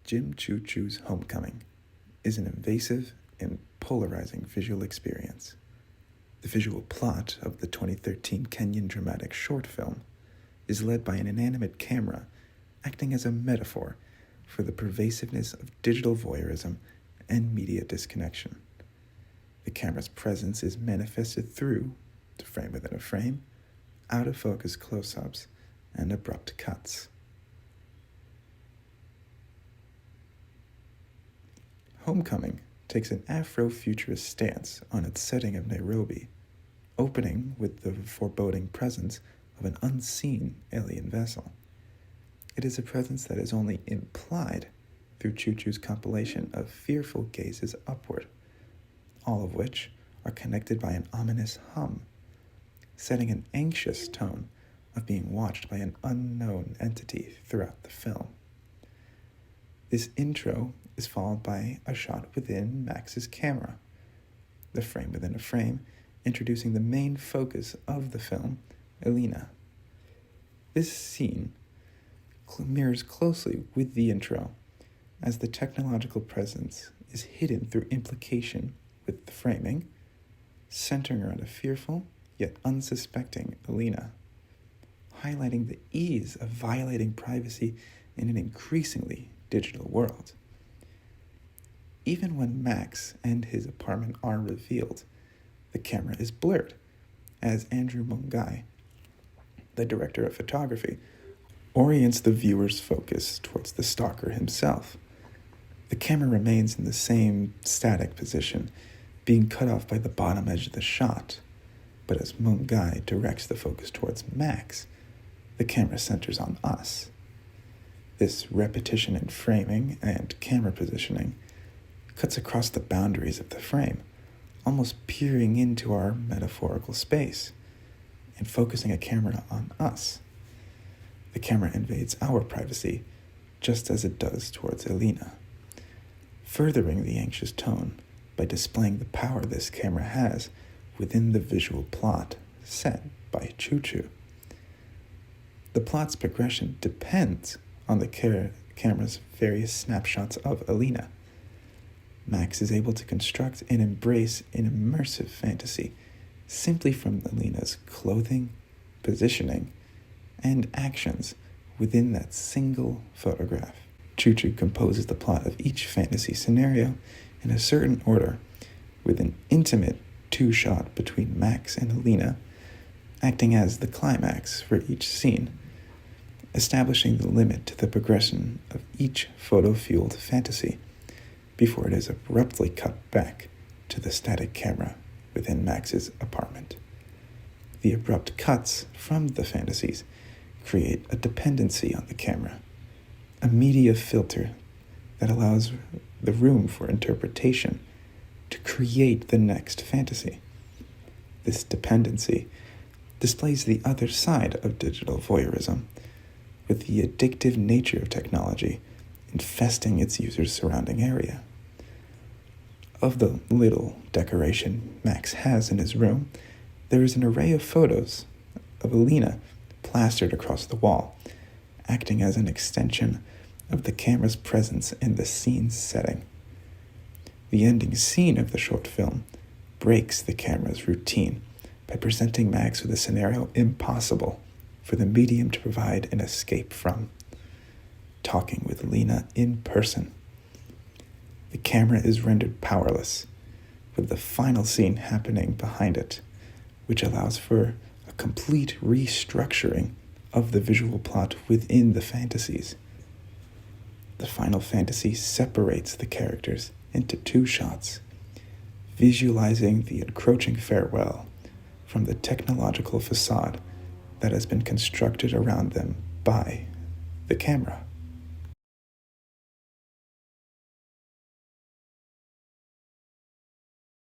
Jim Chuchu's Homecoming is an invasive and polarizing visual experience. The visual plot of the 2013 Kenyan dramatic short film is led by an inanimate camera acting as a metaphor for the pervasiveness of digital voyeurism and media disconnection. The camera's presence is manifested through the frame within a frame, out-of-focus close-ups, and abrupt cuts. Homecoming takes an Afro-futurist stance on its setting of Nairobi, opening with the foreboding presence of an unseen alien vessel. It is a presence that is only implied through Chuchu's compilation of fearful gazes upward, all of which are connected by an ominous hum, setting an anxious tone of being watched by an unknown entity throughout the film. This intro is followed by a shot within Max's camera, the frame within a frame, introducing the main focus of the film, Elena. This scene mirrors closely with the intro, as the technological presence is hidden through implication with the framing, centering around a fearful yet unsuspecting Elena, highlighting the ease of violating privacy in an increasingly digital world. Even when Max and his apartment are revealed, the camera is blurred, as Andrew Mungai, the director of photography, orients the viewer's focus towards the stalker himself. The camera remains in the same static position, being cut off by the bottom edge of the shot, but as Mungai directs the focus towards Max, the camera centers on us. This repetition in framing and camera positioning cuts across the boundaries of the frame, almost peering into our metaphorical space and focusing a camera on us. The camera invades our privacy just as it does towards Elena, furthering the anxious tone by displaying the power this camera has within the visual plot set by Chuchu. The plot's progression depends on the camera's various snapshots of Elena. Max is able to construct and embrace an immersive fantasy simply from Elena's clothing, positioning, and actions within that single photograph. Chuchu composes the plot of each fantasy scenario in a certain order, with an intimate two-shot between Max and Elena acting as the climax for each scene, establishing the limit to the progression of each photo-fueled fantasy before it is abruptly cut back to the static camera within Max's apartment. The abrupt cuts from the fantasies create a dependency on the camera, a media filter that allows the room for interpretation to create the next fantasy. This dependency displays the other side of digital voyeurism, with the addictive nature of technology infesting its user's surrounding area. Of the little decoration Max has in his room, there is an array of photos of Elena plastered across the wall, acting as an extension of the camera's presence in the scene's setting. The ending scene of the short film breaks the camera's routine by presenting Max with a scenario impossible for the medium to provide an escape from: talking with Elena in person. The camera is rendered powerless, with the final scene happening behind it, which allows for a complete restructuring of the visual plot within the fantasies. The final fantasy separates the characters into two shots, visualizing the encroaching farewell from the technological facade that has been constructed around them by the camera.